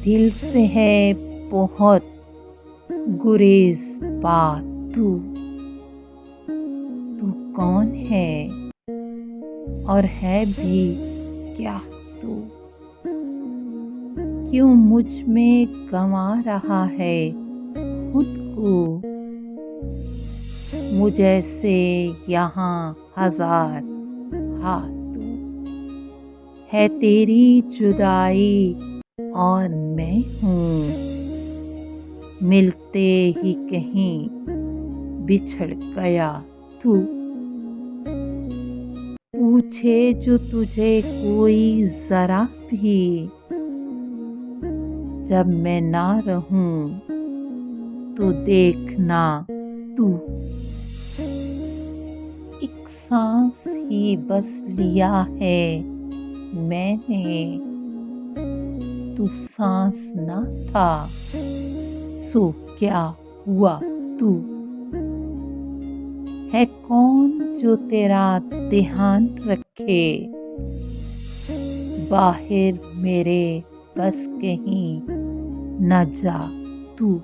दिल से है बहुत गुरेज पा तू। तू कौन है और है भी क्या तू? क्यों मुझ में गंवा रहा है खुद को? मुझसे यहाँ हजार हाथ तू। है तेरी जुदाई और मैं हूँ, मिलते ही कहीं बिछड़ गया तू। पूछे जो तुझे कोई जरा भी, जब मैं ना रहूं तो देखना तू। एक सांस ही बस लिया है मैंने, तू सांस ना था सो क्या हुआ तू? है कौन जो तेरा ध्यान रखे, बाहर मेरे बस कहीं न जा तू।